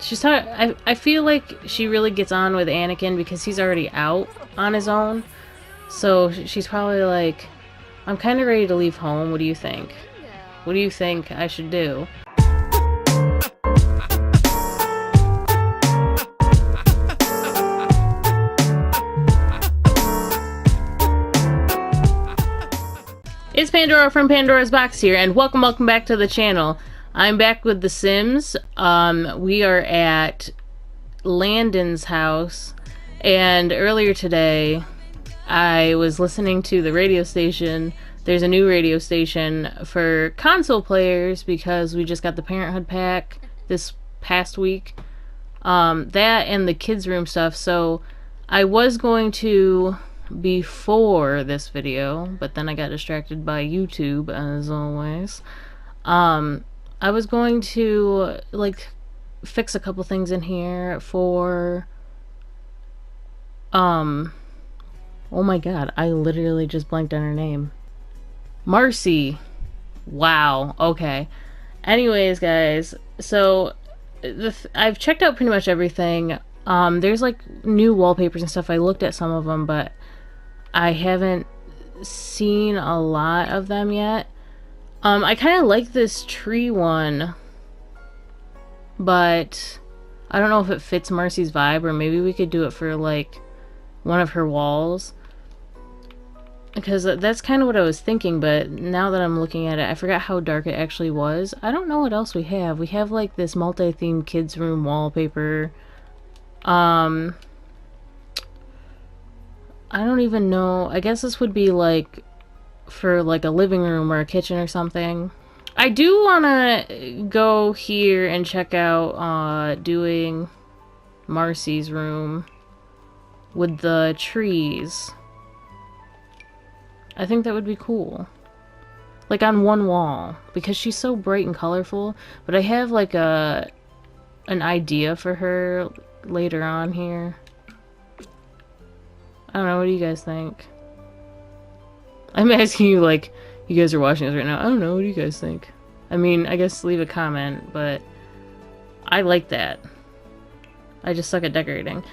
She's I feel like she really gets on with Anakin because he's already out on his own. So she's probably like, I'm kind of ready to leave home. What do you think? What do you think I should do? It's Pandora from Pandora's Box here, and welcome back to the channel. I'm back with The Sims. We are at Landon's house, and earlier today I was listening to the radio station. There's a new radio station for console players because we just got the Parenthood pack this past week. That and the kids room stuff. So I was going to before this video, but then I got distracted by YouTube as always. I was going to like fix a couple things in here for oh my god, I literally just blanked on her name. Marci. Wow, okay. Anyways, guys, so I've checked out pretty much everything. There's like new wallpapers and stuff. I looked at some of them, but I haven't seen a lot of them yet. I kind of like this tree one, but I don't know if it fits Marci's vibe, or maybe we could do it for like one of her walls, because that's kind of what I was thinking. But now that I'm looking at it, I forgot how dark it actually was. I don't know what else we have. We have like this multi-themed kids room wallpaper. I don't even know. I guess this would be like for like a living room or a kitchen or something. I do want to go here and check out doing Marci's room with the trees. I think that would be cool. Like on one wall, because she's so bright and colorful. But I have like an idea for her later on here. I don't know, what do you guys think? I'm asking you like you guys are watching this right now. I don't know, what do you guys think? I mean, I guess leave a comment, but I like that. I just suck at decorating.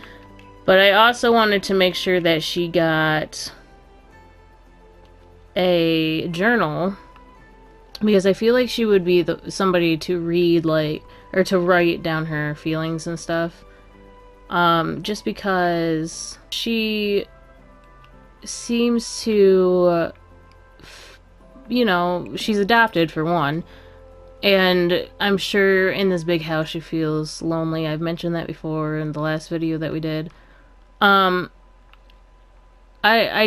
But I also wanted to make sure that she got a journal, because I feel like she would be somebody to read, like, or to write down her feelings and stuff. Just because she seems to, you know, she's adopted for one, and I'm sure in this big house she feels lonely. I've mentioned that before in the last video that we did. I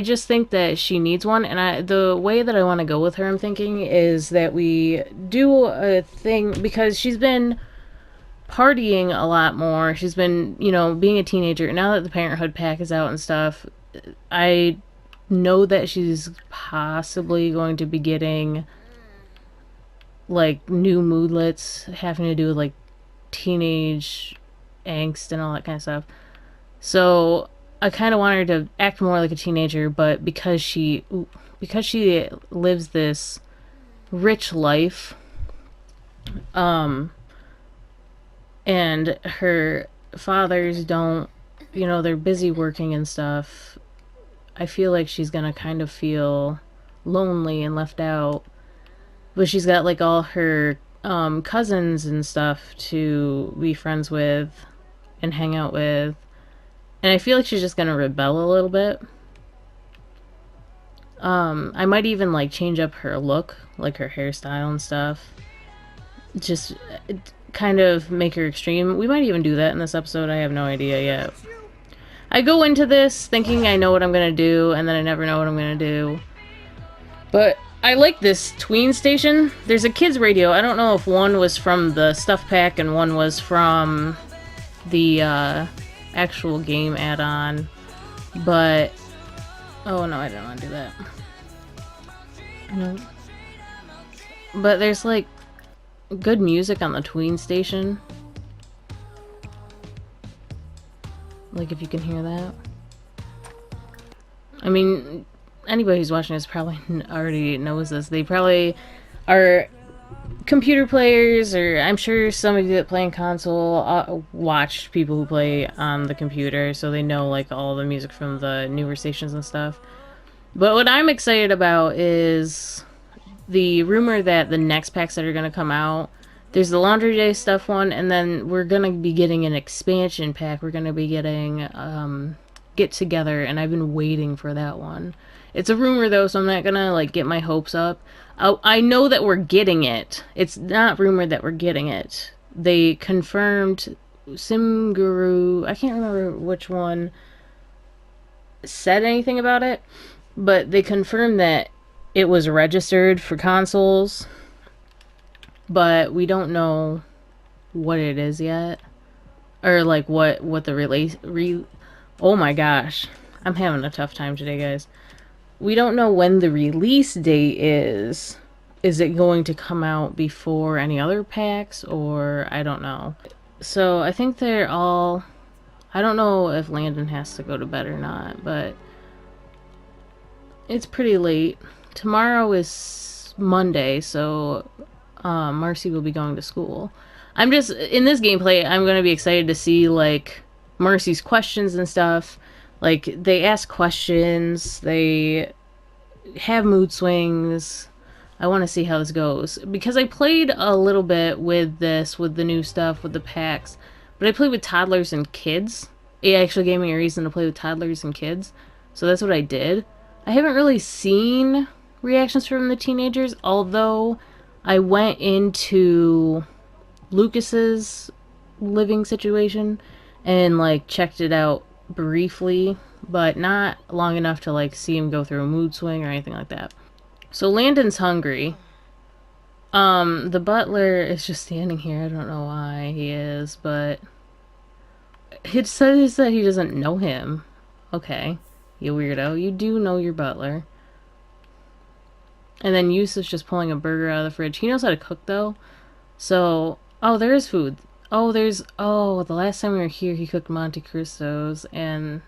just think that she needs one, and the way that I want to go with her, I'm thinking, is that we do a thing, because she's been partying a lot more. She's been, you know, being a teenager. Now that the Parenthood pack is out and stuff, I know that she's possibly going to be getting like new moodlets having to do with like teenage angst and all that kind of stuff. So I kind of want her to act more like a teenager, but because she lives this rich life, and her fathers don't, you know, they're busy working and stuff, I feel like she's gonna kind of feel lonely and left out. But she's got like all her cousins and stuff to be friends with and hang out with. And I feel like she's just gonna rebel a little bit. I might even like change up her look, like her hairstyle and stuff. Just kind of make her extreme. We might even do that in this episode. I have no idea yet. I go into this thinking I know what I'm gonna do, and then I never know what I'm gonna do. But I like this tween station. There's a kids radio. I don't know if one was from the stuff pack and one was from the actual game add-on, but oh no, I don't want to do that. No. But there's like good music on the tween station. Like, if you can hear that. I mean, anybody who's watching this probably already knows this. They probably are computer players, or I'm sure some of you that play on console watch people who play on the computer, so they know like all the music from the newer stations and stuff. But what I'm excited about is the rumor that the next packs that are going to come out, there's the Laundry Day stuff one, and then we're going to be getting an expansion pack. We're going to be getting Get Together, and I've been waiting for that one. It's a rumor though, so I'm not going to like get my hopes up. I know that we're getting it. It's not rumored that we're getting it. They confirmed Sim Guru, I can't remember which one said anything about it, but they confirmed that it was registered for consoles, but we don't know what it is yet, or like what the release. Oh my gosh, I'm having a tough time today, guys. We don't know when the release date is. Is it going to come out before any other packs, or I don't know. So I think they're all. I don't know if Landon has to go to bed or not, but it's pretty late. Tomorrow is Monday, so Marci will be going to school. I'm just, in this gameplay, I'm going to be excited to see, like, Marci's questions and stuff. Like, they ask questions, they have mood swings. I want to see how this goes. Because I played a little bit with this, with the new stuff, with the packs. But I played with toddlers and kids. It actually gave me a reason to play with toddlers and kids. So that's what I did. I haven't really seen reactions from the teenagers, although I went into Lucas's living situation and like checked it out briefly, but not long enough to like see him go through a mood swing or anything like that. So Landon's hungry. The butler is just standing here. I don't know why he is, but it says that he doesn't know him. Okay, you weirdo. You do know your butler. And then Yusuf's just pulling a burger out of the fridge. He knows how to cook, though. So, oh, there is food. Oh, the last time we were here, he cooked Monte Cristos, and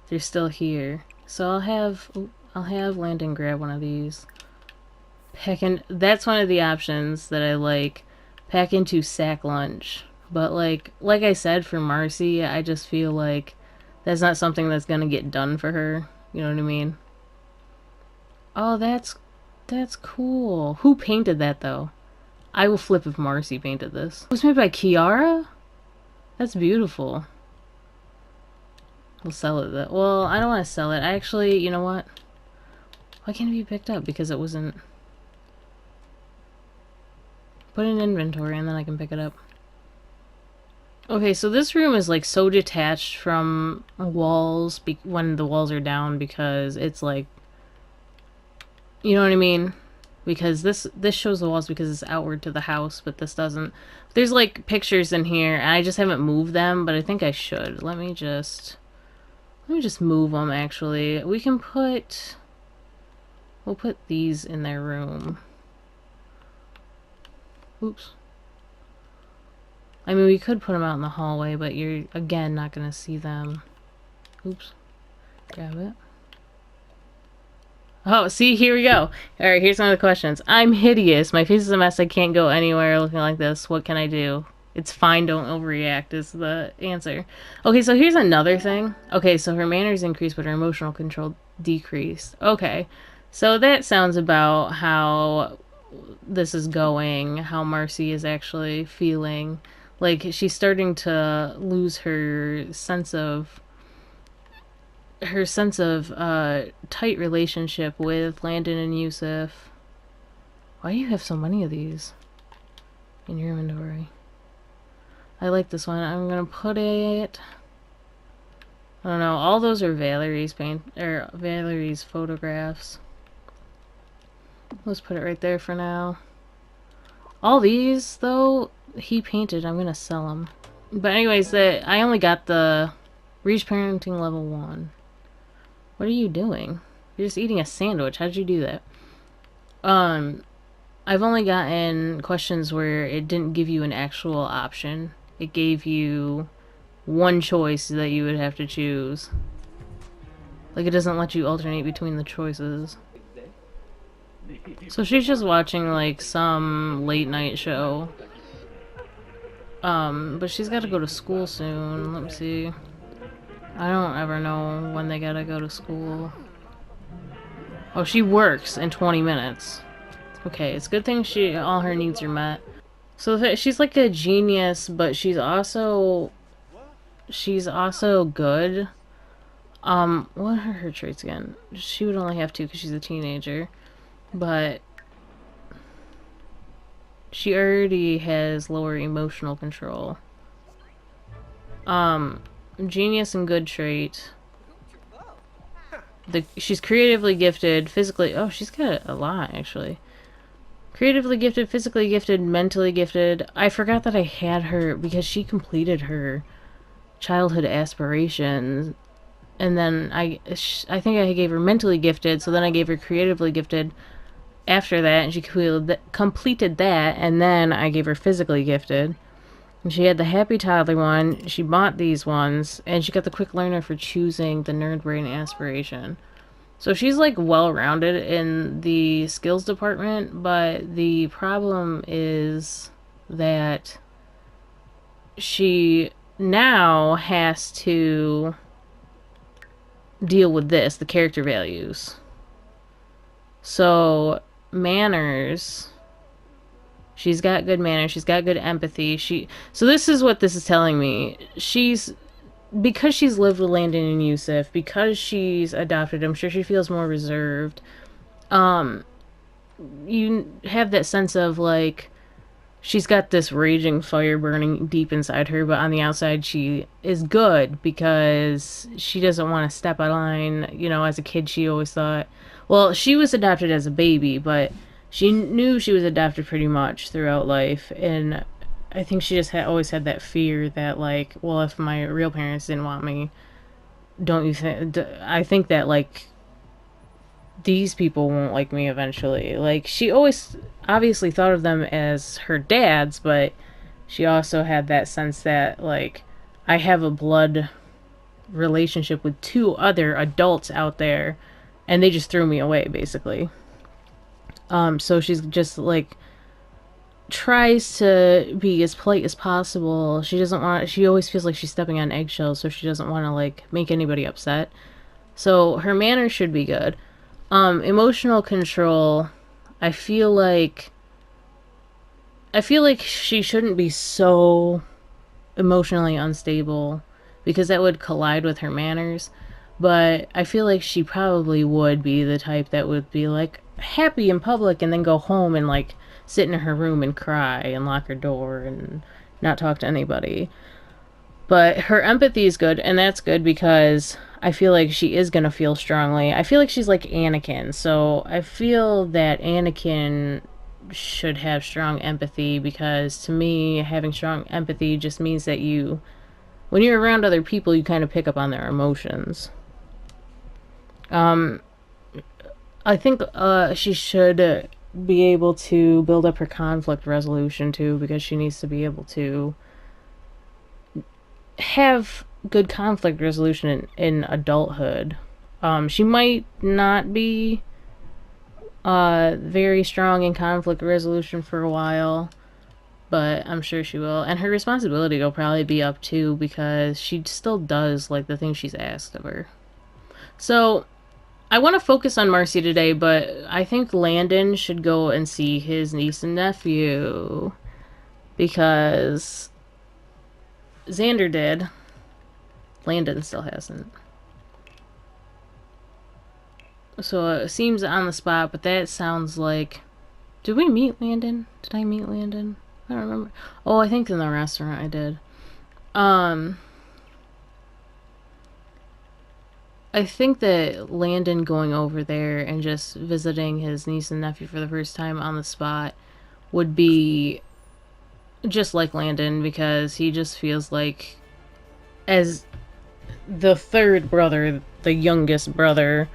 they're still here. So I'll have Landon grab one of these. That's one of the options that I like. Pack into sack lunch. But like I said, for Marci, I just feel like that's not something that's gonna get done for her. You know what I mean? Oh, that's cool. Who painted that, though? I will flip if Marci painted this. It was made by Kiara? That's beautiful. We'll sell it, though. Well, I don't want to sell it. I actually, you know what? Why can't it be picked up? Because it wasn't... Put it in inventory, and then I can pick it up. Okay, so this room is, like, so detached from walls when the walls are down, because it's, like... You know what I mean? Because this shows the walls because it's outward to the house, but this doesn't. There's like pictures in here, and I just haven't moved them, but I think I should. Let me just move them, actually. We'll put these in their room. Oops. I mean, we could put them out in the hallway, but you're, again, not going to see them. Oops. Grab it. Oh, see, here we go. Alright, here's one of the questions. I'm hideous. My face is a mess. I can't go anywhere looking like this. What can I do? It's fine, don't overreact is the answer. Okay, so here's another thing. Okay, so her manners increased, but her emotional control decreased. Okay, so that sounds about how this is going, how Marci is actually feeling. Like, she's starting to lose her sense of tight relationship with Landon and Yusuf. Why do you have so many of these in your inventory? I like this one. I'm gonna put it... I don't know. All those are Valerie's photographs. Let's put it right there for now. All these, though, he painted. I'm gonna sell them. But anyways, I only got the Reach Parenting Level 1. What are you doing? You're just eating a sandwich. How did you do that? I've only gotten questions where it didn't give you an actual option. It gave you one choice that you would have to choose. Like, it doesn't let you alternate between the choices. So she's just watching like some late night show. But she's got to go to school soon. Let me see. I don't ever know when they gotta go to school. Oh, she works in 20 minutes. Okay, it's a good thing all her needs are met. So she's like a genius, but she's also good. What are her traits again? She would only have two because she's a teenager, but she already has lower emotional control. Um, Genius and good trait. She's creatively gifted, physically. Oh, she's got a lot actually. Creatively gifted, physically gifted, mentally gifted. I forgot that I had her because she completed her childhood aspirations, and then I think I gave her mentally gifted. So then I gave her creatively gifted after that, and she completed that, and then I gave her physically gifted. And she had the happy toddler one. She bought these ones, and she got the quick learner for choosing the nerd brain aspiration. So she's like well rounded in the skills department, but the problem is that she now has to deal with the character values. So manners, she's got good manners, she's got good empathy. So this is what this is telling me. Because she's lived with Landon and Yusuf, because she's adopted him, I'm sure she feels more reserved. You have that sense of like she's got this raging fire burning deep inside her, but on the outside she is good because she doesn't want to step out of line. You know, as a kid she always thought, well, she was adopted as a baby, but she knew she was adopted pretty much throughout life, and I think she just always had that fear that like, well, if my real parents didn't want me, don't you think? I think that like these people won't like me eventually. Like she always obviously thought of them as her dads, but she also had that sense that like I have a blood relationship with two other adults out there, and they just threw me away basically. So she's just like tries to be as polite as possible. She doesn't want. She always feels like she's stepping on eggshells, so she doesn't want to like make anybody upset. So her manners should be good. Emotional control. I feel like she shouldn't be so emotionally unstable because that would collide with her manners. But I feel like she probably would be the type that would be like happy in public and then go home and like sit in her room and cry and lock her door and not talk to anybody. But her empathy is good, and that's good because I feel like she is going to feel strongly. I feel like she's like Anakin, so I feel that Anakin should have strong empathy because to me, having strong empathy just means that when you're around other people, you kind of pick up on their emotions. I think she should be able to build up her conflict resolution too because she needs to be able to have good conflict resolution in adulthood. She might not be very strong in conflict resolution for a while, but I'm sure she will. And her responsibility will probably be up too because she still does like the things she's asked of her. So I want to focus on Marci today, but I think Landon should go and see his niece and nephew because Xander did. Landon still hasn't. So it seems on the spot, but that sounds like... Did we meet Landon? Did I meet Landon? I don't remember. Oh, I think in the restaurant I did. I think that Landon going over there and just visiting his niece and nephew for the first time on the spot would be just like Landon because he just feels like, as the third brother, the youngest brother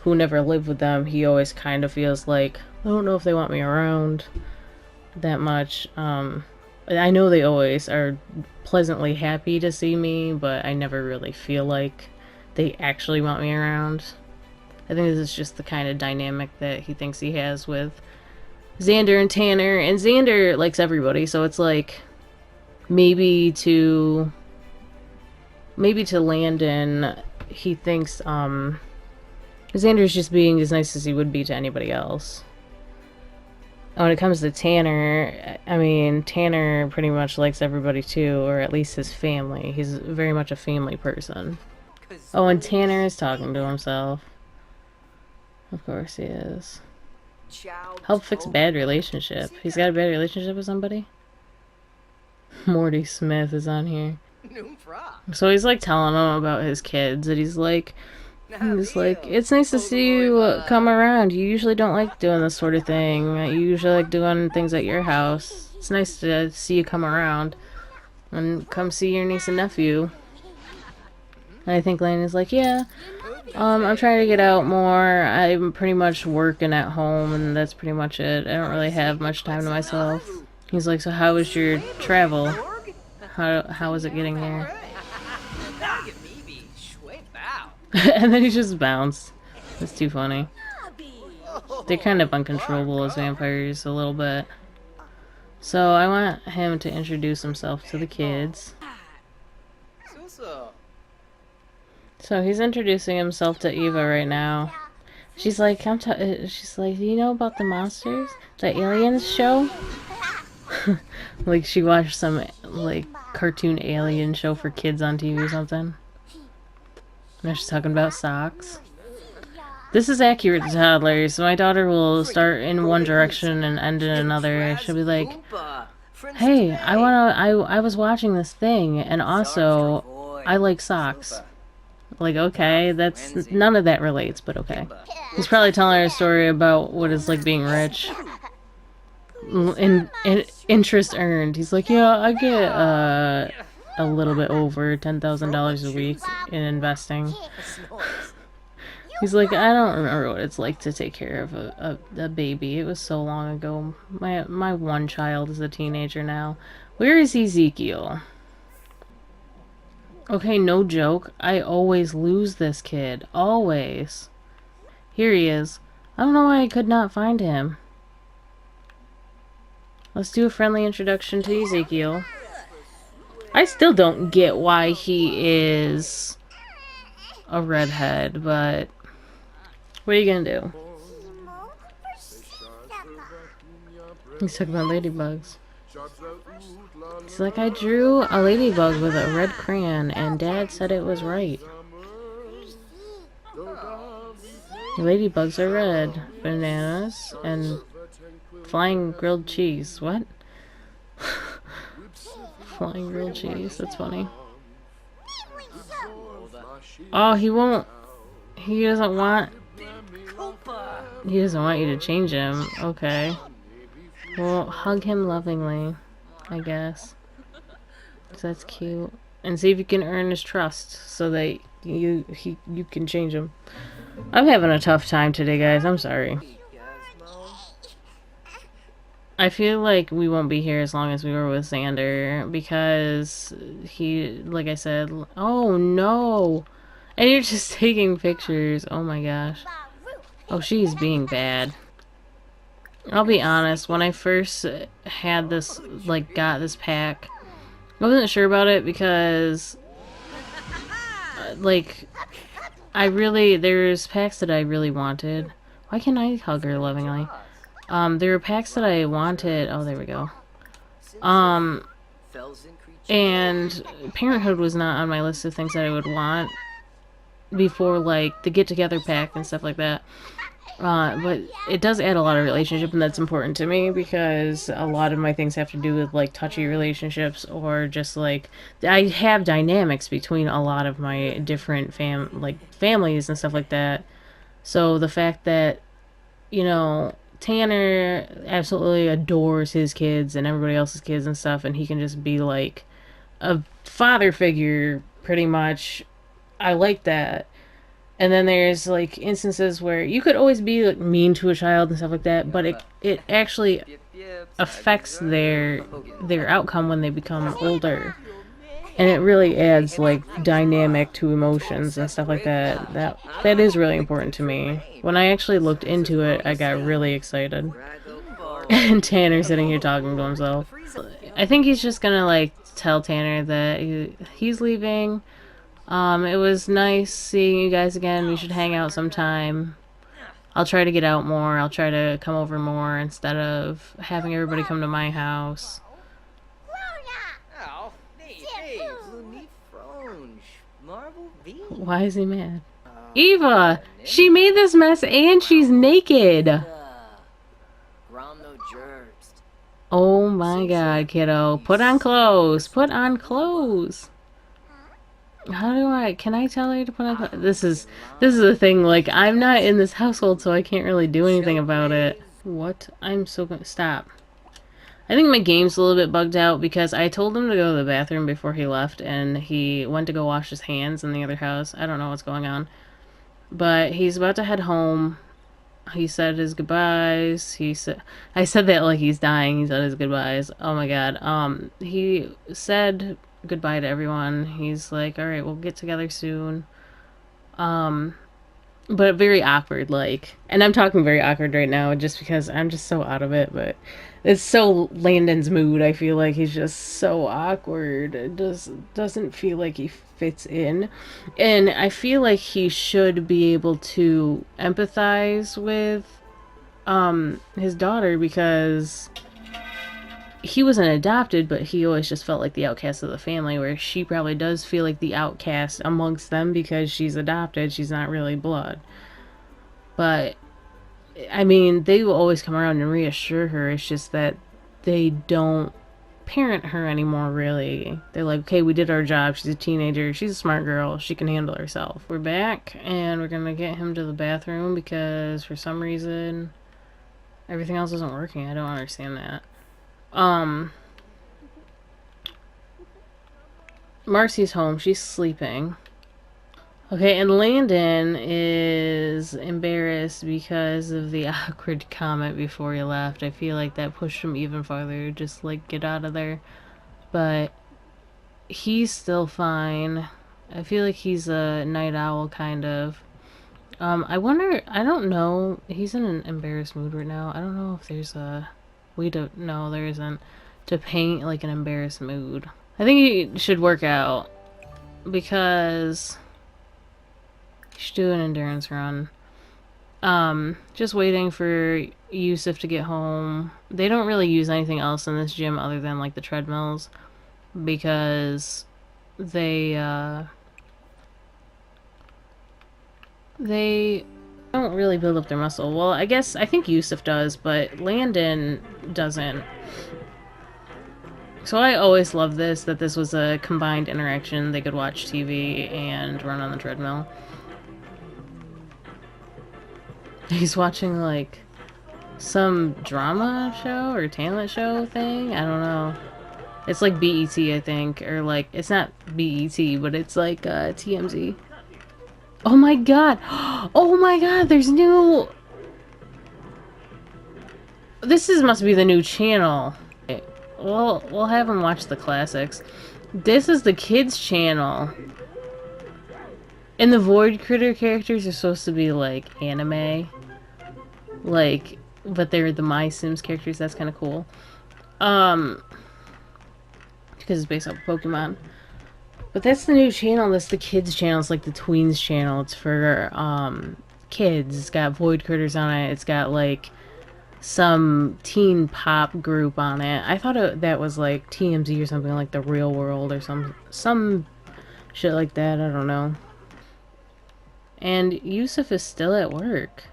who never lived with them, he always kind of feels like, I don't know if they want me around that much. I know they always are pleasantly happy to see me, but I never really feel like they actually want me around. I think this is just the kind of dynamic that he thinks he has with Xander and Tanner. And Xander likes everybody, so it's like maybe to Landon, he thinks Xander's just being as nice as he would be to anybody else. When it comes to Tanner, I mean, Tanner pretty much likes everybody too, or at least his family. He's very much a family person. Oh, and Tanner is talking to himself. Of course he is. Help fix bad relationship. He's got a bad relationship with somebody? Morty Smith is on here. So he's like telling him about his kids, and he's like, it's nice to see you come around. You usually don't like doing this sort of thing. You usually like doing things at your house. It's nice to see you come around and come see your niece and nephew. And I think Landon's like, yeah, I'm trying to get out more. I'm pretty much working at home, and that's pretty much it. I don't really have much time to myself. He's like, so how was your travel? How was it getting there? And then he just bounced. It's too funny. They're kind of uncontrollable as vampires a little bit. So I want him to introduce himself to the kids. So he's introducing himself to Eva right now. She's like, she's like, do you know about the monsters? The aliens show? Like she watched some like cartoon alien show for kids on TV or something. Now she's talking about socks. This is accurate to toddlers. So my daughter will start in one direction and end in another. She'll be like, hey, I was watching this thing, and also I like socks. Like, okay, that's none of that relates, but okay. He's probably telling her a story about what it's like being rich. In interest earned. He's like, yeah, I get a little bit over $10,000 a week in investing. He's like, I don't remember what it's like to take care of a baby. It was so long ago. My one child is a teenager now. Where is Ezekiel? Okay, no joke. I always lose this kid. Always. Here he is. I don't know why I could not find him. Let's do a friendly introduction to Ezekiel. I still don't get why he is a redhead, but what are you gonna do? He's talking about ladybugs. He's like, I drew a ladybug with a red crayon, and Dad said it was right. Ladybugs are red. Bananas and flying grilled cheese. What? Flying grilled cheese. That's funny. Oh, he won't. He doesn't want. He doesn't want you to change him. Okay. Well, hug him lovingly, I guess. So that's cute. And see if you can earn his trust so that you can change him. I'm having a tough time today, guys. I'm sorry. I feel like we won't be here as long as we were with Xander because he, like I said, oh no. And you're just taking pictures. Oh my gosh. Oh, she's being bad. I'll be honest, when I first had this, like, got this pack, I wasn't sure about it because, like, there's packs that I really wanted. Why can't I hug her lovingly? There were packs that I wanted. Oh, there we go. And Parenthood was not on my list of things that I would want before, like, the get-together pack and stuff like that. But it does add a lot of relationship, and that's important to me because a lot of my things have to do with, like, touchy relationships or just, like, I have dynamics between a lot of my different families and stuff like that. So the fact that, you know, Tanner absolutely adores his kids and everybody else's kids and stuff, and he can just be, like, a father figure, pretty much. I like that. And then there's, like, instances where you could always be, like, mean to a child and stuff like that, but it actually affects their outcome when they become older. And it really adds like dynamic to emotions and stuff like that. That is really important to me. When I actually looked into it, I got really excited. And Tanner's sitting here talking to himself. I think he's just gonna like tell Tanner that he's leaving. It was nice seeing you guys again. We should hang out sometime. I'll try to get out more. I'll try to come over more instead of having everybody come to my house. Why is he mad? Eva! She made this mess and she's naked! Oh my god, kiddo. Put on clothes. Put on clothes. Can I tell her to put on clothes? This is the thing, like, I'm not in this household, so I can't really do anything about it. What? I'm so gonna stop. I think my game's a little bit bugged out because I told him to go to the bathroom before he left, and he went to go wash his hands in the other house. I don't know what's going on. But he's about to head home. He said his goodbyes. I said that like he's dying. He said his goodbyes. Oh my god. He said goodbye to everyone. He's like, all right, we'll get together soon. But very awkward, like, and I'm talking very awkward right now just because I'm just so out of it, but it's so Landon's mood. I feel like he's just so awkward. It doesn't feel like he fits in, and I feel like he should be able to empathize with his daughter because he wasn't adopted, but he always just felt like the outcast of the family, where she probably does feel like the outcast amongst them because she's adopted. She's not really blood. But, I mean, they will always come around and reassure her. It's just that they don't parent her anymore, really. They're like, okay, we did our job. She's a teenager. She's a smart girl. She can handle herself. We're back, and we're going to get him to the bathroom because for some reason everything else isn't working. I don't understand that. Marci's home. She's sleeping. Okay, and Landon is embarrassed because of the awkward comment before he left. I feel like that pushed him even farther. Just, like, get out of there. But he's still fine. I feel like he's a night owl, kind of. I wonder, I don't know. He's in an embarrassed mood right now. I don't know if there's a... No, there isn't. To paint, like, an embarrassed mood. I think he should work out. Because... he should do an endurance run. Just waiting for Yusuf to get home. They don't really use anything else in this gym other than, like, the treadmills. Because... They don't really build up their muscle. Well, I think Yusuf does, but Landon doesn't. So I always loved that this was a combined interaction. They could watch TV and run on the treadmill. He's watching, like, some drama show or talent show thing? I don't know. It's like BET, I think. Or, like, it's not BET, but it's like TMZ. Oh my god! Oh my god, there's new... must be the new channel. We'll have them watch the classics. This is the kids' channel. And the Void Critter characters are supposed to be, like, anime. Like, but they're the My Sims characters. That's kind of cool. Because it's based off Pokemon. But that's the new channel. That's the kids' channel. It's like the tweens channel. It's for, kids. It's got Void Critters on it. It's got, like, some teen pop group on it. I thought that was, like, TMZ or something, like The Real World or some shit like that. I don't know. And Yusuf is still at work.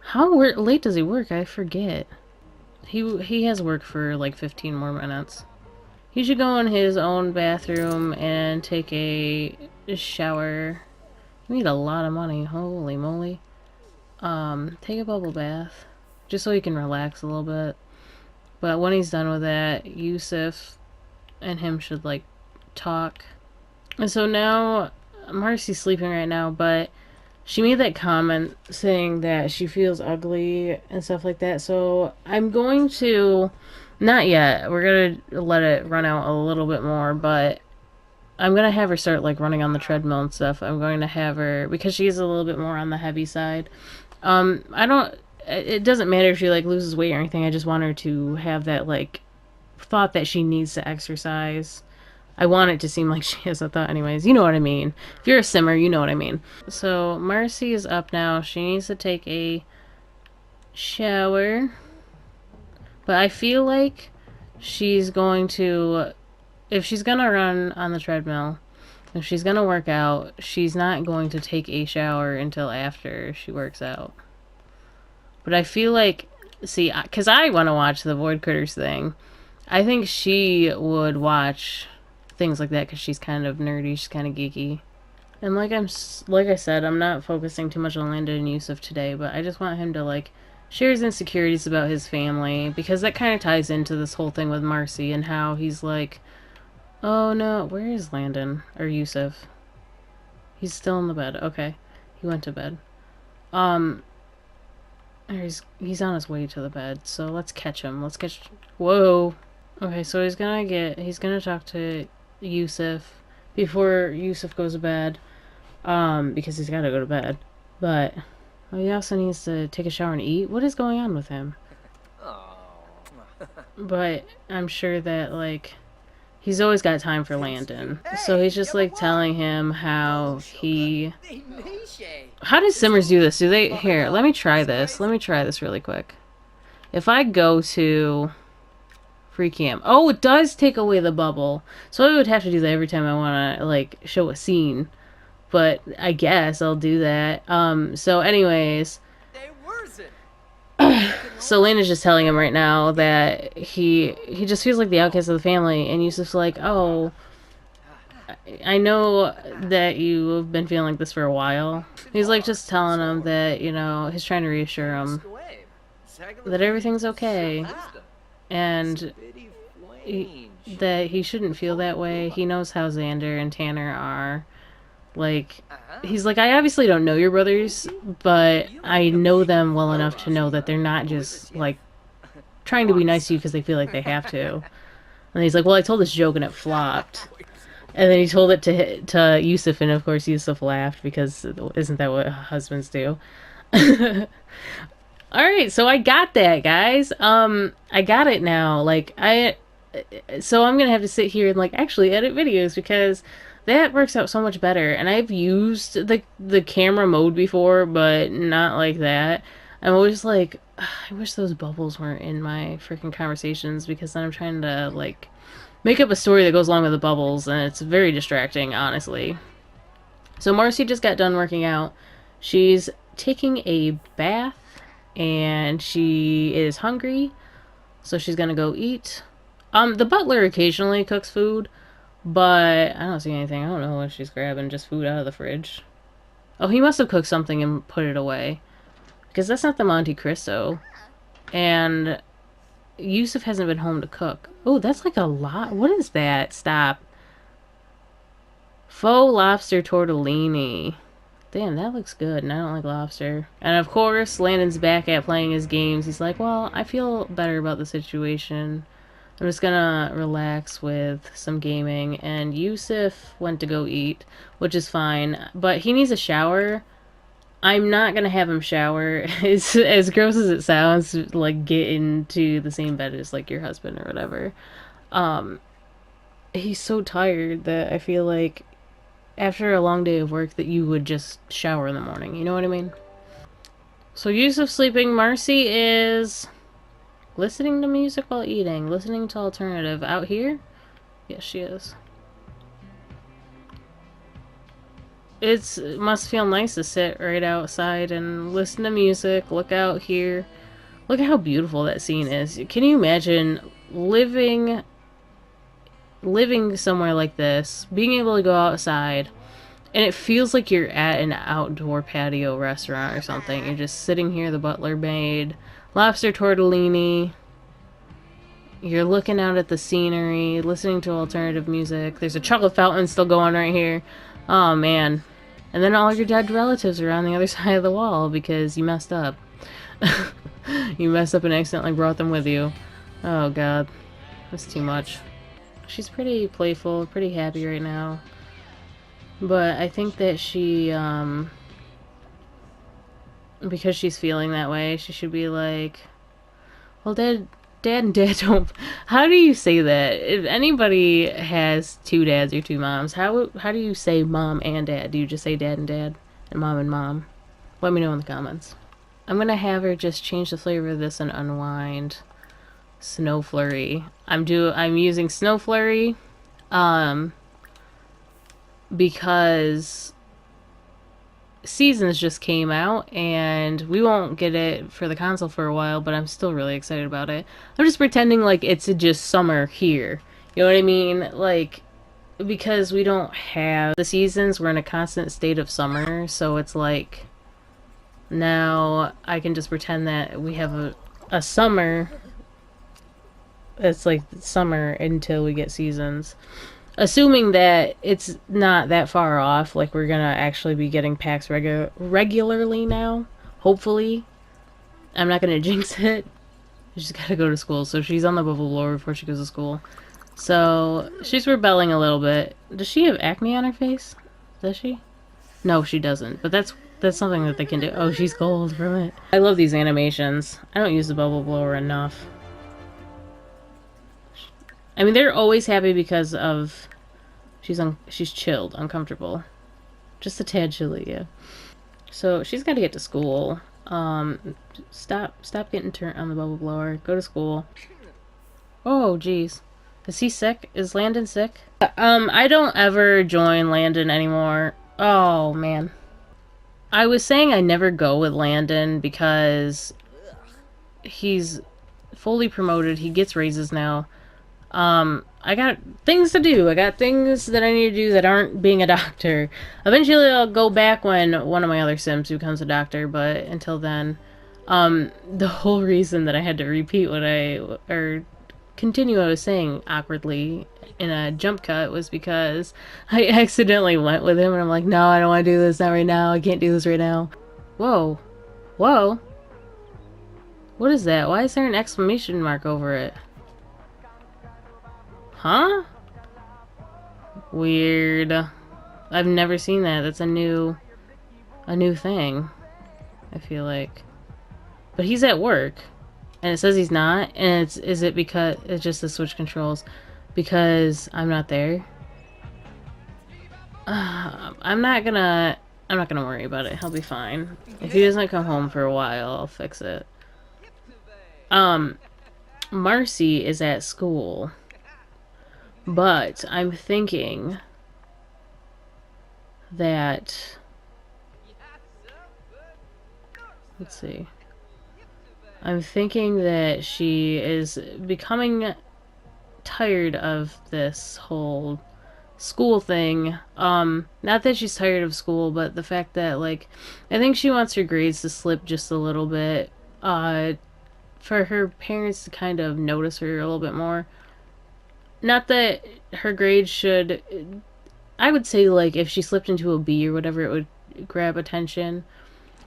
How late does he work? I forget. He has work for like 15 more minutes. He should go in his own bathroom and take a shower. We need a lot of money. Holy moly. Take a bubble bath. Just so he can relax a little bit. But when he's done with that, Yusuf and him should, like, talk. And so now... Marci's sleeping right now, but she made that comment saying that she feels ugly and stuff like that. So I'm going to, not yet, we're going to let it run out a little bit more, but I'm gonna have her start like running on the treadmill and stuff. I'm going to have her because she's a little bit more on the heavy side. I don't. It doesn't matter if she like loses weight or anything. I just want her to have that like thought that she needs to exercise. I want it to seem like she has a thought, anyways. You know what I mean. If you're a simmer, you know what I mean. So Marci is up now. She needs to take a shower, but I feel like she's going to, if she's gonna run on the treadmill, if she's gonna work out, she's not going to take a shower until after she works out. But I feel like, see, because I want to watch the Void Critters thing, I think she would watch things like that because she's kind of nerdy, she's kind of geeky. And like I said, I'm not focusing too much on Landon and Yusuf today, but I just want him to like share his insecurities about his family because that kind of ties into this whole thing with Marci and how he's like, oh no, where is Landon or Yusuf? He's still in the bed. Okay, he went to bed. Um, or he's on his way to the bed. So let's catch him. Let's catch. Whoa. Okay, so he's gonna talk to Yusuf before Yusuf goes to bed. Because he's gotta go to bed. But he also needs to take a shower and eat. What is going on with him? But I'm sure that like he's always got time for Landon. So he's just like telling him how he. How do Simmers do this? Do they here? Let me try this. Let me try this really quick. If I go to free cam. Oh, it does take away the bubble. So I would have to do that every time I want to, like, show a scene. But I guess I'll do that. So anyways. So Lena's just telling him right now that he just feels like the outcast of the family. And Yusuf's like, oh, I know that you've been feeling like this for a while. He's like just telling him that, you know, he's trying to reassure him that everything's okay. And that he shouldn't feel that way. He knows how Xander and Tanner are. Like, he's like, I obviously don't know your brothers, but I know them well enough to know that they're not just, like, trying to be nice to you because they feel like they have to. And he's like, well, I told this joke and it flopped. And then he told it to Yusuf, and of course Yusuf laughed because isn't that what husbands do? Alright, so I got that, guys. I got it now. Like, so I'm gonna have to sit here and, like, actually edit videos because that works out so much better. And I've used the camera mode before, but not like that. I'm always like, I wish those bubbles weren't in my freaking conversations because then I'm trying to, like, make up a story that goes along with the bubbles, and it's very distracting, honestly. So Marci just got done working out. She's taking a bath, and she is hungry, so she's gonna go eat. The butler occasionally cooks food, but I don't see anything. I don't know what she's grabbing, just food out of the fridge. Oh, he must have cooked something and put it away, because that's not the Monte Cristo. And Yusuf hasn't been home to cook. Oh, that's like a lot. What is that? Stop. Faux lobster tortellini. Damn, that looks good, and I don't like lobster. And of course, Landon's back at playing his games. He's like, well, I feel better about the situation. I'm just gonna relax with some gaming. And Yusuf went to go eat, which is fine. But he needs a shower. I'm not gonna have him shower. It's, as gross as it sounds, like get into the same bed as like your husband or whatever. He's so tired that I feel like after a long day of work that you would just shower in the morning. You know what I mean? So Yusuf's sleeping. Marci is listening to music while eating. Listening to alternative. Out here? Yes, she is. It must feel nice to sit right outside and listen to music, look out here. Look at how beautiful that scene is. Can you imagine living somewhere like this, being able to go outside, and it feels like you're at an outdoor patio restaurant or something. You're just sitting here, the butler made lobster tortellini. You're looking out at the scenery, listening to alternative music. There's a chocolate fountain still going right here. Oh, man. And then all your dead relatives are on the other side of the wall because you messed up. You messed up and accidentally brought them with you. Oh, God. That's too much. She's pretty playful, pretty happy right now. But I think that she, because she's feeling that way, she should be like, well, Dad and Dad don't. How do you say that? If anybody has two dads or two moms, how do you say mom and dad? Do you just say dad and mom? Let me know in the comments. I'm gonna have her just change the flavor of this and unwind. Snow Flurry. I'm using Snow Flurry, because Seasons just came out, and we won't get it for the console for a while, but I'm still really excited about it. I'm just pretending like it's just summer here. You know what I mean? Like, because we don't have the seasons, we're in a constant state of summer, so it's like, now I can just pretend that we have a summer. It's like summer until we get seasons. Assuming that it's not that far off, like we're gonna actually be getting packs regularly now, hopefully. I'm not gonna jinx it. She's gotta go to school, so she's on the bubble blower before she goes to school. So she's rebelling a little bit. Does she have acne on her face? Does she? No, she doesn't. But that's something that they can do. Oh, she's cold from it. I love these animations. I don't use the bubble blower enough. I mean, they're always happy because of she's chilled, uncomfortable, just a tad chilly, yeah. So she's got to get to school. Stop getting turned on the bubble blower. Go to school. Oh, jeez, is he sick? Is Landon sick? I don't ever join Landon anymore. Oh man, I was saying I never go with Landon because he's fully promoted. He gets raises now. I got things to do. I got things that I need to do that aren't being a doctor. Eventually I'll go back when one of my other Sims becomes a doctor, but until then, the whole reason that I had to repeat or continue what I was saying awkwardly in a jump cut was because I accidentally went with him and I'm like, no, I don't want to do this, not right now. I can't do this right now. Whoa. Whoa. What is that? Why is there an exclamation mark over it? Huh? Weird. I've never seen that. That's a new thing, I feel like. But he's at work, and it says he's not, and is it because it's just the switch controls because I'm not there? I'm not gonna worry about it. He'll be fine. If he doesn't come home for a while, I'll fix it. Marci is at school. But I'm thinking that, let's see. I'm thinking that she is becoming tired of this whole school thing. Not that she's tired of school, but the fact that, like, I think she wants her grades to slip just a little bit, for her parents to kind of notice her a little bit more. Not that her grades should, I would say, like, if she slipped into a B or whatever, it would grab attention.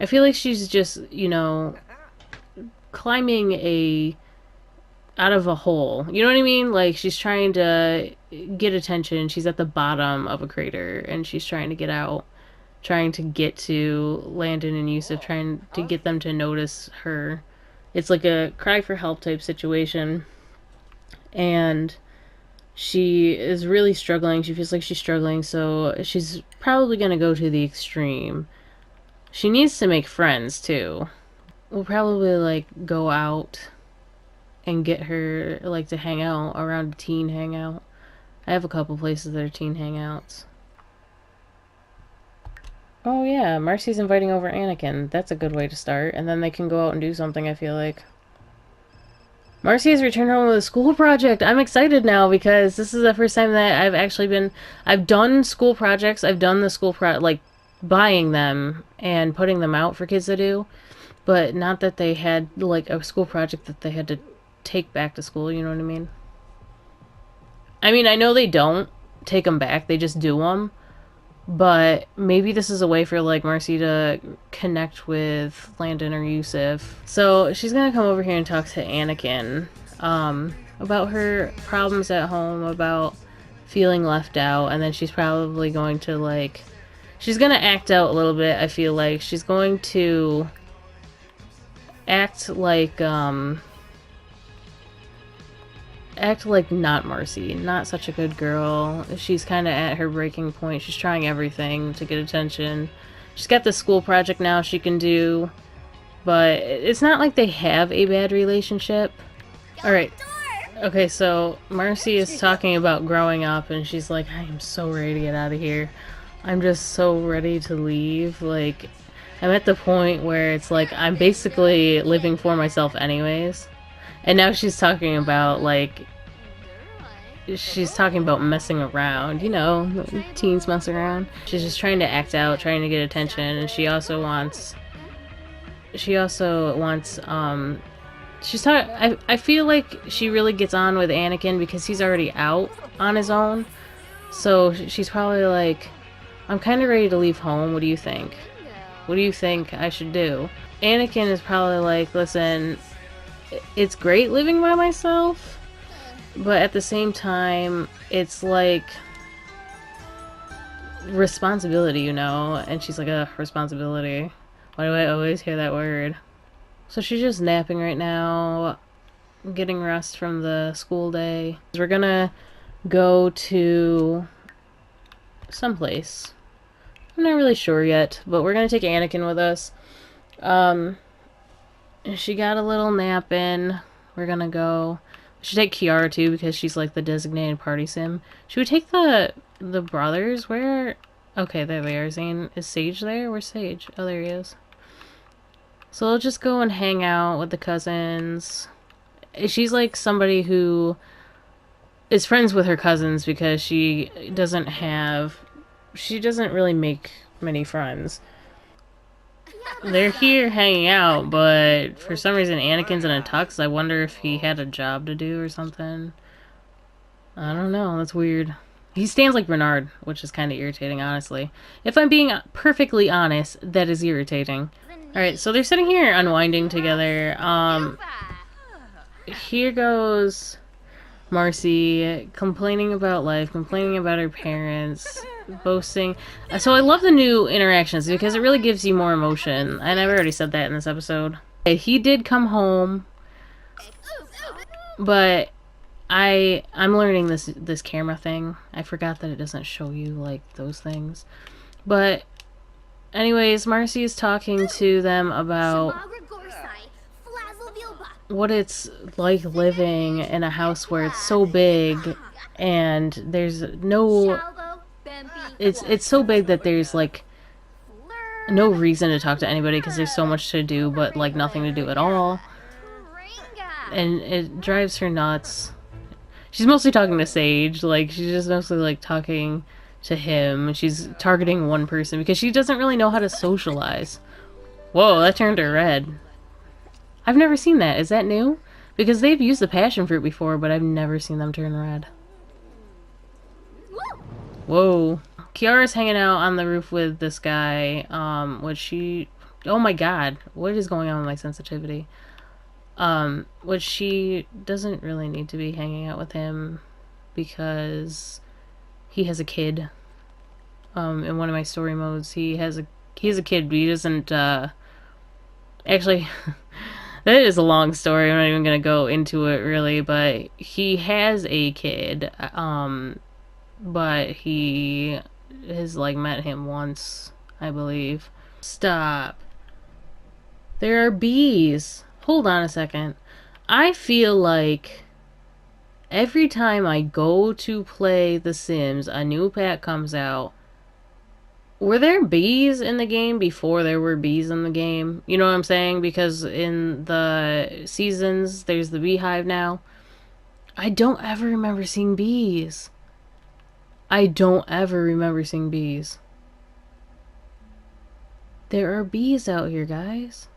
I feel like she's just, you know, climbing out of a hole. You know what I mean? Like, she's trying to get attention. She's at the bottom of a crater, and she's trying to get out. Trying to get to Landon and Yusuf, trying to get them to notice her. It's like a cry for help type situation. And she is really struggling. She feels like she's struggling, so she's probably going to go to the extreme. She needs to make friends, too. We'll probably, like, go out and get her, like, to hang out around a teen hangout. I have a couple places that are teen hangouts. Oh, yeah, Marci's inviting over Anakin. That's a good way to start. And then they can go out and do something, I feel like. Marci has returned home with a school project. I'm excited now because this is the first time that I've done school projects. I've done the school like buying them and putting them out for kids to do, but not that they had like a school project that they had to take back to school, you know what I mean? I mean, I know they don't take them back, they just do them, but maybe this is a way for like Marci to connect with Landon or Yusuf. So she's gonna come over here and talk to Anakin. about her problems at home, about feeling left out, and then she's probably going to, like, she's gonna act out a little bit, I feel like. She's going to act like not Marci, not such a good girl. She's kind of at her breaking point. She's trying everything to get attention. She's got the school project now she can do, but it's not like they have a bad relationship. Alright, okay, so Marci is talking about growing up, and she's like, I am so ready to get out of here. I'm just so ready to leave. Like, I'm at the point where it's like, I'm basically living for myself anyways. And now she's talking about, like, she's talking about messing around, you know, teens mess around. She's just trying to act out, trying to get attention, and she also wants, I feel like she really gets on with Anakin because he's already out on his own. So she's probably like, I'm kind of ready to leave home. What do you think? What do you think I should do? Anakin is probably like, listen, it's great living by myself, but at the same time, it's like responsibility, you know? And she's like, ugh, responsibility. Why do I always hear that word? So she's just napping right now, getting rest from the school day. We're gonna go to someplace. I'm not really sure yet, but we're gonna take Anakin with us. She got a little nap in. We're gonna go. We should take Kiara too because she's like the designated party sim. Should we take the brothers? Where? Okay, there they are. Zane, is Sage there? Where's Sage? Oh, there he is. So we'll just go and hang out with the cousins. She's like somebody who is friends with her cousins because she doesn't really make many friends. They're here hanging out, but for some reason Anakin's in a tux. I wonder if he had a job to do or something. I don't know, that's weird. He stands like Bernard, which is kind of irritating, honestly. If I'm being perfectly honest, that is irritating. Alright, so they're sitting here unwinding together. Here goes Marci complaining about life, complaining about her parents, boasting. So I love the new interactions because it really gives you more emotion. And I've already said that in this episode. He did come home, but I'm learning this camera thing. I forgot that it doesn't show you like those things. But anyways, Marci is talking to them about what it's like living in a house where it's so big and there's no, it's so big that there's like no reason to talk to anybody because there's so much to do but like nothing to do at all, and it drives her nuts. She's mostly talking to Sage, like she's just mostly like talking to him. She's targeting one person because she doesn't really know how to socialize. Whoa, that turned her red. I've never seen that. Is that new? Because they've used the passion fruit before, but I've never seen them turn red. Whoa. Kiara's hanging out on the roof with this guy, oh my god, what is going on with my sensitivity? Which she doesn't really need to be hanging out with him because he has a kid. In one of my story modes, he has a kid, but he doesn't, actually, that is a long story. I'm not even gonna go into it really, but he has a kid, but he has like met him once, I believe. Stop. There are bees. Hold on a second. I feel like every time I go to play The Sims, a new pack comes out. Were there bees in the game before there were bees in the game? You know what I'm saying? Because in the seasons, there's the beehive now. I don't ever remember seeing bees. I don't ever remember seeing bees. There are bees out here, guys.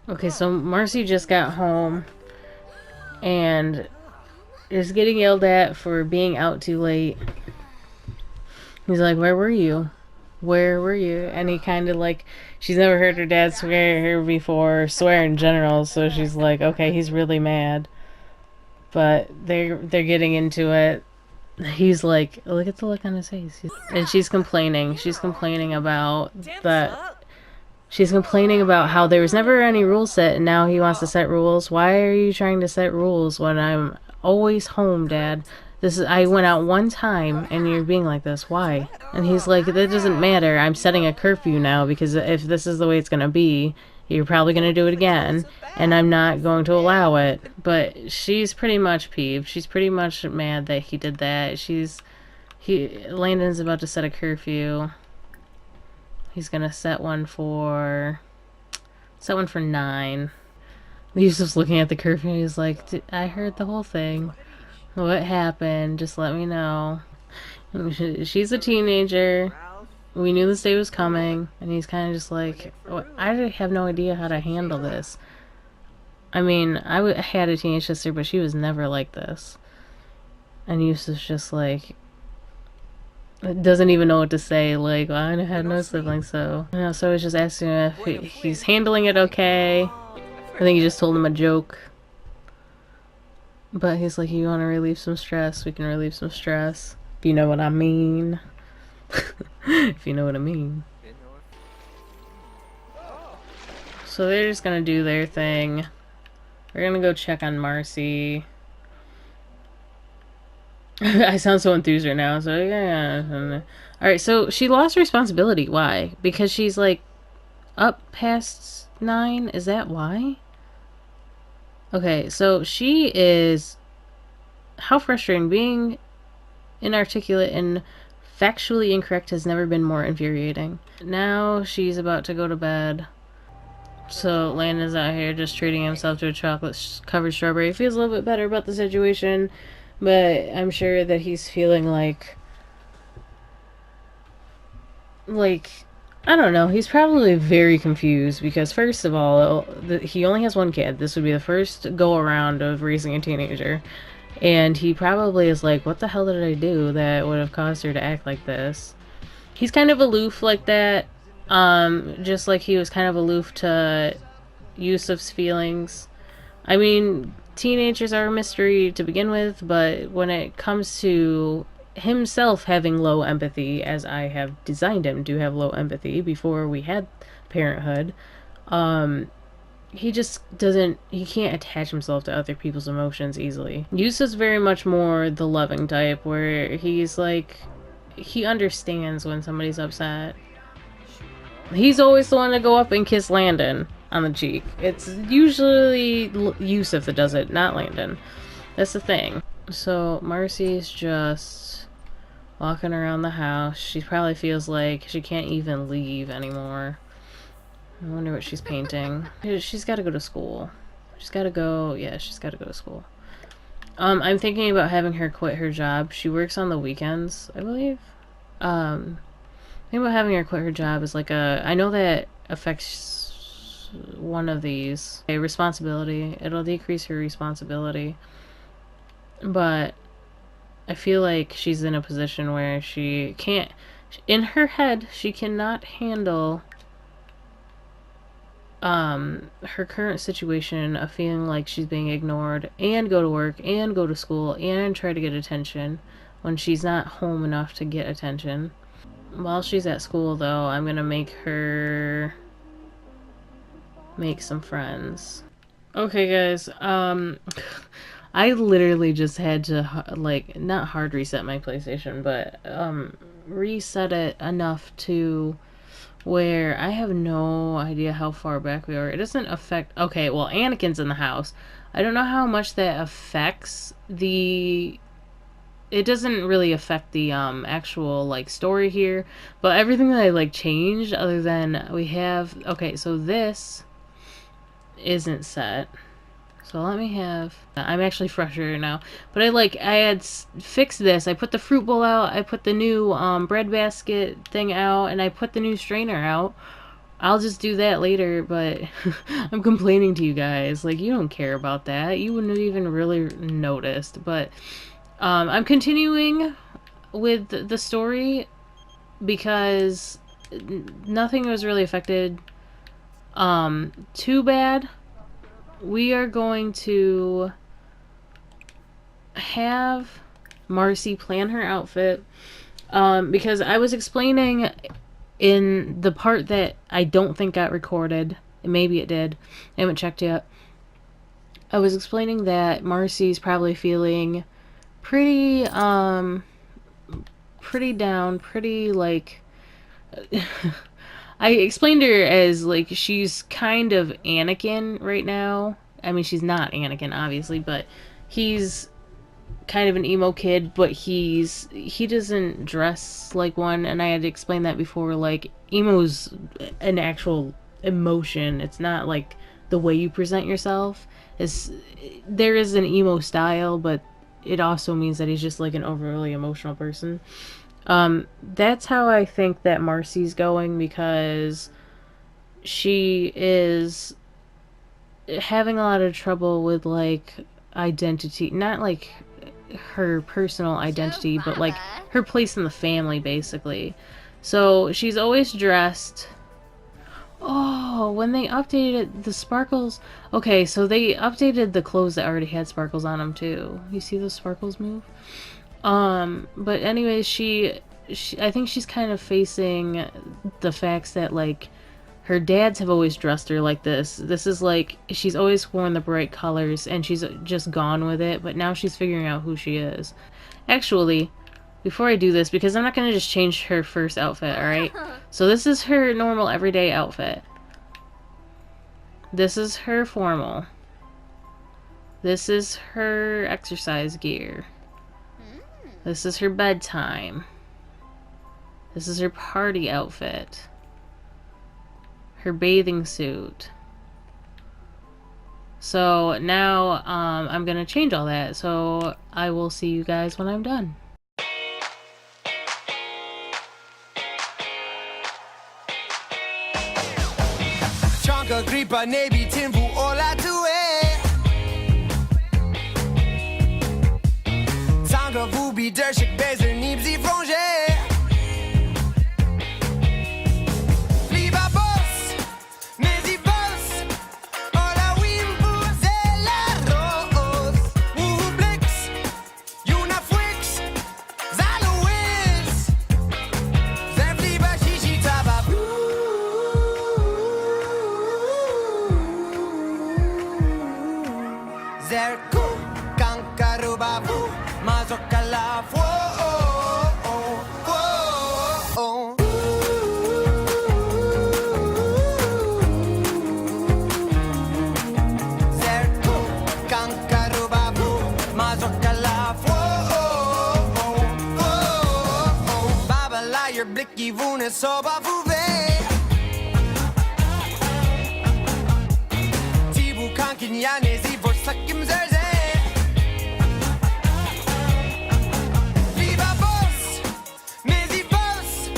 Okay, so Marci just got home and is getting yelled at for being out too late. He's like, where were you? Where were you? And he kind of like, she's never heard her dad swear at her before, swear in general, so she's like, okay, he's really mad. But they're getting into it. He's like, look at the look on his face. And she's complaining. She's complaining about that. She's complaining about how there was never any rules set and now he wants to set rules. Why are you trying to set rules when I'm always home, Dad? I went out one time and you're being like this. Why? And he's like, that doesn't matter. I'm setting a curfew now because if this is the way it's going to be, you're probably going to do it again and I'm not going to allow it. But she's pretty much peeved. She's pretty much mad that he did that. Landon's about to set a curfew. He's gonna set one for 9. He's just looking at the curfew and he's like, I heard the whole thing. What happened? Just let me know. She's a teenager. We knew this day was coming. And he's kind of just like, I have no idea how to handle this. I mean, I had a teenage sister, but she was never like this. And Yusuf's just like, doesn't even know what to say. Like, well, I had no siblings, so so he's just asking if he's handling it okay. I think he just told him a joke, but he's like, you want to relieve some stress, we can relieve some stress, if you know what I mean. If you know what I mean. So they're just gonna do their thing. We're gonna go check on Marci. I sound so enthused right now, so yeah. Alright, so she lost responsibility. Why? Because she's like up past 9? Is that why? Okay, so she is... How frustrating. Being inarticulate and factually incorrect has never been more infuriating. Now she's about to go to bed. So Landon's out here just treating himself to a chocolate-covered strawberry. He feels a little bit better about the situation. But I'm sure that he's feeling like, I don't know, he's probably very confused because first of all, he only has one kid. This would be the first go around of raising a teenager. And he probably is like, what the hell did I do that would have caused her to act like this? He's kind of aloof like that. Just like he was kind of aloof to Yusuf's feelings. I mean, teenagers are a mystery to begin with, but when it comes to himself having low empathy, as I have designed him to have low empathy before we had parenthood, he just he can't attach himself to other people's emotions easily. Yusuf's very much more the loving type, where he's like, he understands when somebody's upset. He's always the one to go up and kiss Landon on the cheek. It's usually Yusuf that does it, not Landon. That's the thing. So Marci's just walking around the house. She probably feels like she can't even leave anymore. I wonder what she's painting. She's got to go to school. She's got to go, yeah, she's got to go to school. I'm thinking about having her quit her job. She works on the weekends, I believe. Thinking about having her quit her job is like I know that affects one of these. A responsibility. It'll decrease her responsibility. But I feel like she's in a position where she can't, in her head, she cannot handle her current situation of feeling like she's being ignored and go to work and go to school and try to get attention when she's not home enough to get attention. While she's at school, though, I'm gonna make her make some friends. Okay, guys, I literally just had to, like, not hard reset my PlayStation, but, reset it enough to where I have no idea how far back we are. It doesn't affect... Okay, well, Anakin's in the house. I don't know how much that affects the... It doesn't really affect the actual, like, story here, but everything that I, like, changed, other than we have... Okay, so this isn't set. So let me have... I'm actually frustrated now. But I had fixed this. I put the fruit bowl out. I put the new bread basket thing out. And I put the new strainer out. I'll just do that later, but I'm complaining to you guys. Like, you don't care about that. You wouldn't have even really noticed. But I'm continuing with the story because nothing was really affected too bad. We are going to have Marci plan her outfit because I was explaining in the part that I don't think got recorded, maybe it did, I haven't checked yet. I was explaining that Marci's probably feeling pretty pretty down, pretty like I explained her as like she's kind of Anakin right now. I mean, she's not Anakin obviously, but he's kind of an emo kid, but he doesn't dress like one, and I had to explain that before. Like, emo's an actual emotion. It's not like the way you present yourself. There is an emo style, but it also means that he's just like an overly emotional person. That's how I think that Marci's going, because she is having a lot of trouble with like identity, not like her personal identity, but like her place in the family, basically. So she's always dressed. Oh, when they updated the sparkles. Okay, so they updated the clothes that already had sparkles on them too. You see those sparkles move? But anyways, she I think she's kind of facing the facts that like her dads have always dressed her like this. This is like, she's always worn the bright colors and she's just gone with it, but now she's figuring out who she is. Actually, before I do this, because I'm not going to just change her first outfit, alright? So this is her normal everyday outfit. This is her formal. This is her exercise gear. This is her bedtime. This is her party outfit. Her bathing suit. So now I'm gonna change all that, so I will see you guys when I'm done. Blicky wonen soba vuve Tibu kankin yanezi vor sakim zerze Viva boss, mezi boss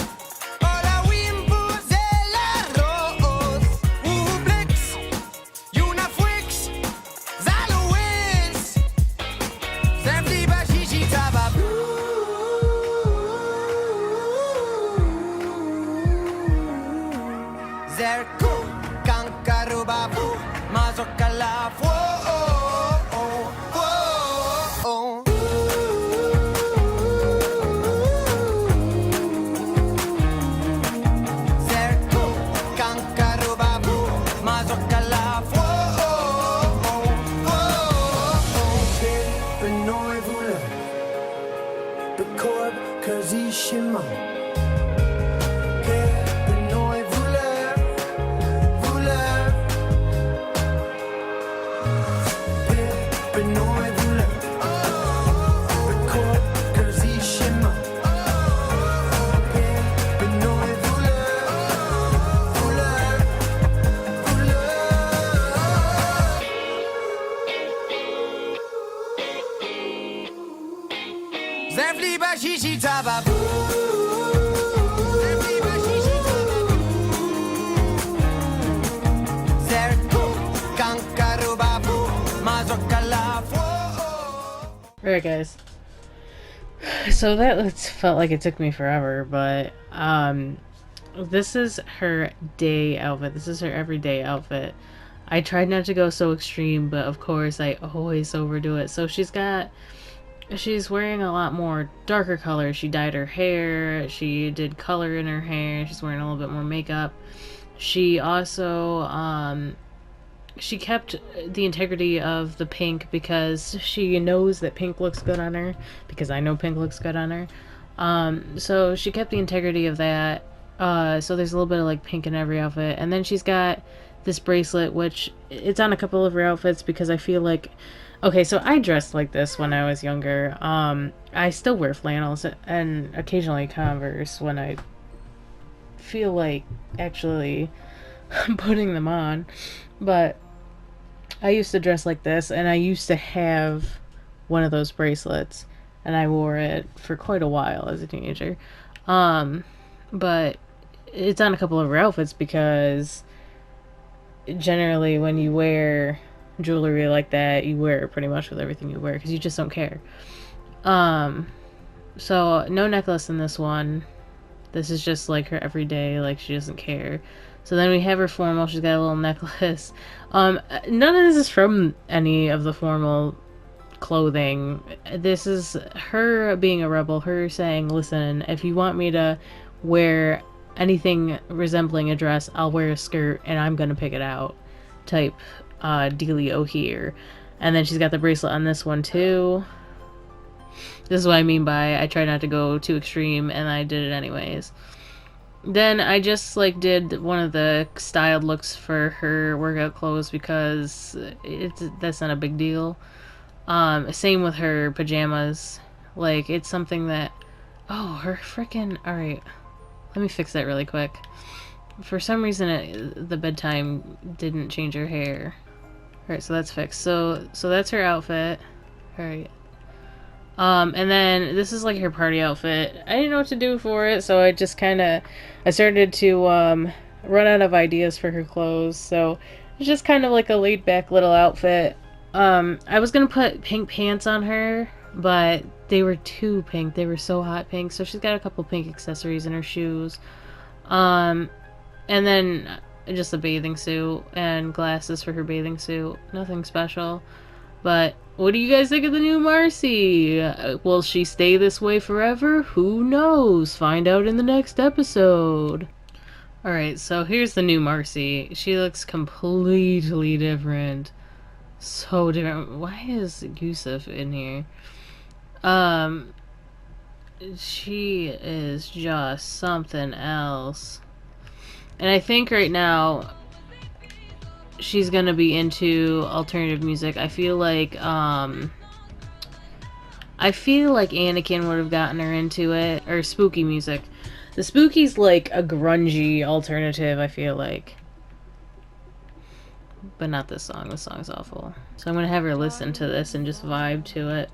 Ola wimbu zela roos Ublix, Unafwix, Zalois Zemfli bashishi tababu Zerku kankarubabu mazokala fwo Zerku kankarubabu mazokala fwo Benoy vula Bekorb kazishima Zemfli bashishi tababu Zemfli bashishi tababu Zerku kankarubabu mazokala fwo. Alright guys. So that felt like it took me forever, but this is her day outfit. This is her everyday outfit. I tried not to go so extreme, but of course I always overdo it. So she's got she's wearing a lot more darker colors. She dyed her hair, she did color in her hair, she's wearing a little bit more makeup. She also, she kept the integrity of the pink because she knows that pink looks good on her, because I know pink looks good on her. So she kept the integrity of that. So there's a little bit of like pink in every outfit. And then she's got this bracelet, which it's on a couple of her outfits because I feel like, okay, so I dressed like this when I was younger. I still wear flannels and occasionally Converse when I feel like actually putting them on. But I used to dress like this, and I used to have one of those bracelets, and I wore it for quite a while as a teenager. But it's on a couple of her outfits because generally when you wear jewelry like that, you wear it pretty much with everything you wear because you just don't care. So no necklace in this one. This is just like her everyday, like she doesn't care. So then we have her formal. She's got a little necklace. None of this is from any of the formal clothing. This is her being a rebel. Her saying, "Listen, if you want me to wear anything resembling a dress, I'll wear a skirt, and I'm gonna pick it out." Type dealio here. And then she's got the bracelet on this one too. This is what I mean by I try not to go too extreme, and I did it anyways. Then I just like did one of the styled looks for her workout clothes because that's not a big deal. Same with her pajamas. Like it's something that, oh, her freaking, all right. Let me fix that really quick. For some reason the bedtime didn't change her hair. All right, so that's fixed. So that's her outfit. All right. And then this is like her party outfit. I didn't know what to do for it, so I just I started to, run out of ideas for her clothes, so it's just kind of like a laid back little outfit. I was gonna put pink pants on her, but they were too pink. They were so hot pink, so she's got a couple pink accessories in her shoes. And then just a bathing suit and glasses for her bathing suit. Nothing special. But what do you guys think of the new Marci? Will she stay this way forever? Who knows? Find out in the next episode. Alright, so here's the new Marci. She looks completely different. So different. Why is Yusuf in here? She is just something else. And I think right now she's gonna be into alternative music. I feel like Anakin would have gotten her into it, or spooky music. The spooky's like a grungy alternative, I feel like. But not this song. This song's awful. So I'm gonna have her listen to this and just vibe to it.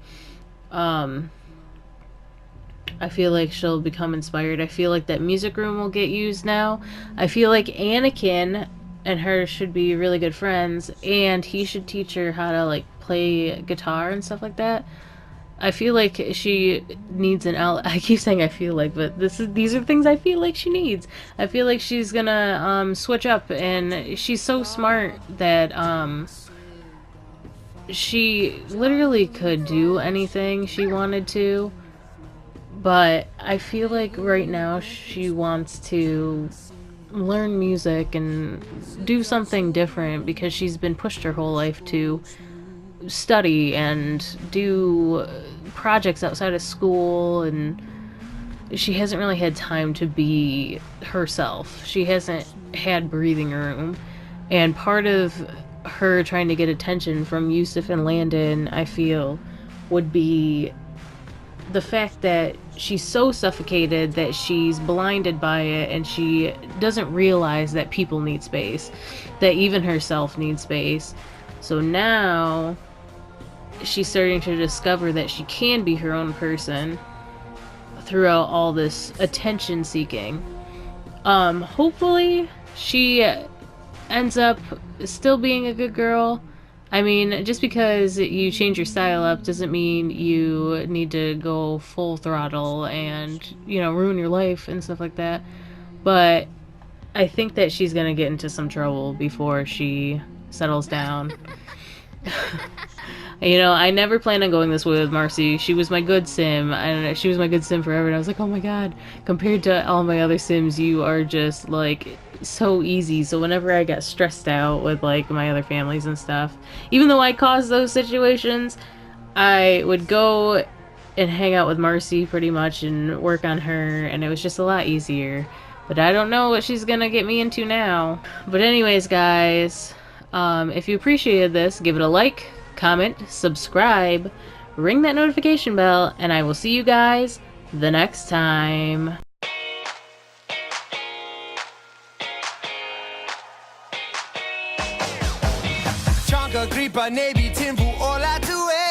I feel like she'll become inspired. I feel like that music room will get used now. I feel like Anakin and her should be really good friends, and he should teach her how to like play guitar and stuff like that. I feel like she needs an outlet. I keep saying I feel like, but these are things I feel like she needs. I feel like she's gonna switch up, and she's so smart that she literally could do anything she wanted to. But I feel like right now she wants to learn music and do something different because she's been pushed her whole life to study and do projects outside of school, and she hasn't really had time to be herself. She hasn't had breathing room, and part of her trying to get attention from Yusuf and Landon, I feel, would be the fact that she's so suffocated that she's blinded by it, and she doesn't realize that people need space, that even herself needs space. So now she's starting to discover that she can be her own person throughout all this attention seeking. Hopefully she ends up still being a good girl. I mean, just because you change your style up doesn't mean you need to go full throttle and, you know, ruin your life and stuff like that. But I think that she's gonna get into some trouble before she settles down. You know, I never planned on going this way with Marci. She was my good sim, and she was my good sim forever. And I was like, oh my god, compared to all my other sims, you are just like so easy. So whenever I got stressed out with like my other families and stuff, even though I caused those situations, I would go and hang out with Marci pretty much and work on her, and it was just a lot easier. But I don't know what she's gonna get me into now. But anyways, guys, if you appreciated this, give it a like, comment, subscribe, ring that notification bell, and I will see you guys the next time. Chonka creeper navy tin all I do it